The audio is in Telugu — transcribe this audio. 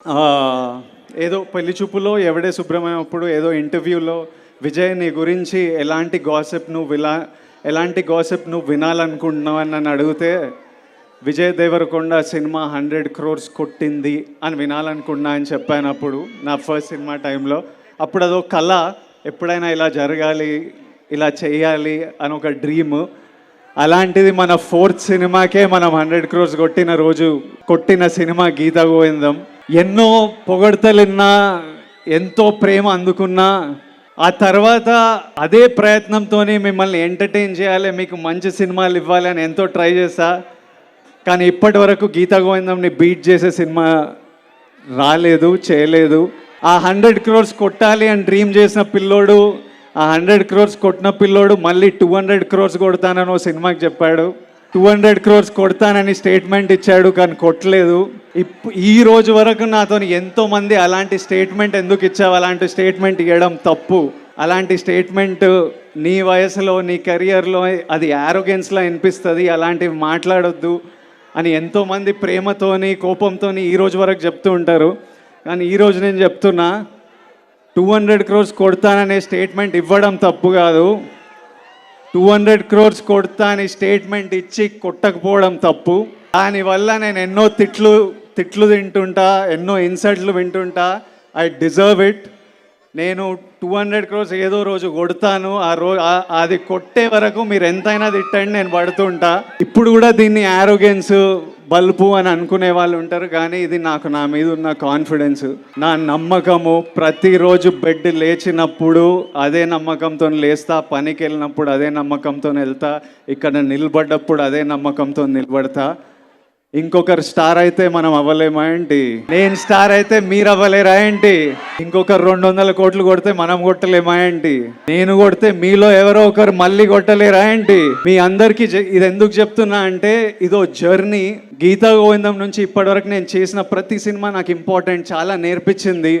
ఆ, ఏదో పెళ్లి చూపులో ఎవడే సుబ్రహ్మణ్యం అప్పుడు ఏదో ఇంటర్వ్యూలో విజయ్ నీ గురించి ఎలాంటి గాసిప్ నువ్వు వినాలనుకుంటున్నావు అని నన్ను అడిగితే విజయ్ దేవరకొండ సినిమా 100 crores కొట్టింది అని వినాలనుకున్నా అని చెప్పాను అప్పుడు నా ఫస్ట్ సినిమా టైంలో. అప్పుడు అదో కళ, ఎప్పుడైనా ఇలా జరగాలి, ఇలా చేయాలి అని ఒక డ్రీమ్. అలాంటిది మన 4th సినిమాకే మనం 100 crores కొట్టిన సినిమా గీతా గోవిందం. ఎన్నో పొగడ్తలున్నా, ఎంతో ప్రేమ అందుకున్నా, ఆ తర్వాత అదే ప్రయత్నంతోనే మిమ్మల్ని ఎంటర్టైన్ చేయాలి, మీకు మంచి సినిమాలు ఇవ్వాలి అని ఎంతో ట్రై చేశా. కానీ ఇప్పటి వరకు గీతా గోవిందంని బీట్ చేసే సినిమా రాలేదు, చేయలేదు. ఆ 100 crores కొట్టాలి అని డ్రీమ్ చేసిన పిల్లోడు, ఆ 100 crores కొట్టిన పిల్లోడు మళ్ళీ 200 crores కొడతానని ఓ సినిమాకి చెప్పాడు. 200 crores కొడతానని స్టేట్మెంట్ ఇచ్చాడు, కానీ కొట్టలేదు. ఈ రోజు వరకు నాతో ఎంతోమంది అలాంటి స్టేట్మెంట్ ఎందుకు ఇచ్చావు, అలాంటి స్టేట్మెంట్ ఇవ్వడం తప్పు, అలాంటి స్టేట్మెంట్ నీ వయసులో నీ కెరియర్లో అది యారోగెన్స్లా అనిపిస్తుంది, అలాంటివి మాట్లాడొద్దు అని ఎంతోమంది ప్రేమతోని కోపంతోని ఈ రోజు వరకు చెప్తూ ఉంటారు. కానీ ఈరోజు నేను చెప్తున్నా, 200 crores కొడతాననే స్టేట్మెంట్ ఇవ్వడం తప్పు కాదు, 200 crores కొడతా అని స్టేట్మెంట్ ఇచ్చి కొట్టకపోవడం తప్పు. దానివల్ల నేను ఎన్నో తిట్లు తింటుంటా, ఎన్నో ఇన్సల్ట్లు వింటుంటా. I deserve it. నేను 200 crores ఏదో రోజు కొడతాను. అది కొట్టే వరకు మీరు ఎంతైనా తిట్టండి, నేను పడుతుంటా. ఇప్పుడు కూడా దీన్ని యారోగెన్స్, బల్బు అని అనుకునే వాళ్ళు ఉంటారు, కానీ ఇది నాకు నా మీద ఉన్న కాన్ఫిడెన్స్, నా నమ్మకము. ప్రతిరోజు బెడ్ లేచినప్పుడు అదే నమ్మకంతో లేస్తా, పనికి వెళ్ళినప్పుడు అదే నమ్మకంతో వెళ్తా, ఇక్కడ నిలబడ్డప్పుడు అదే నమ్మకంతో నిలబడతా. ఇంకొకరు స్టార్ అయితే మనం అవ్వలేమా ఏంటి? నేను స్టార్ అయితే మీరు అవ్వలేరా ఏంటి? ఇంకొకరు 200 కోట్లు కొడితే మనం కొట్టలేమా ఏంటి? నేను కొడితే మీలో ఎవరో ఒకరు మళ్ళీ కొట్టలేరా ఏంటి? మీ అందరికీ ఇది ఎందుకు చెప్తున్నా అంటే, ఇదో జర్నీ. గీతా గోవిందం నుంచి ఇప్పటివరకు నేను చేసిన ప్రతి సినిమా నాకు ఇంపార్టెంట్, చాలా నేర్పించింది.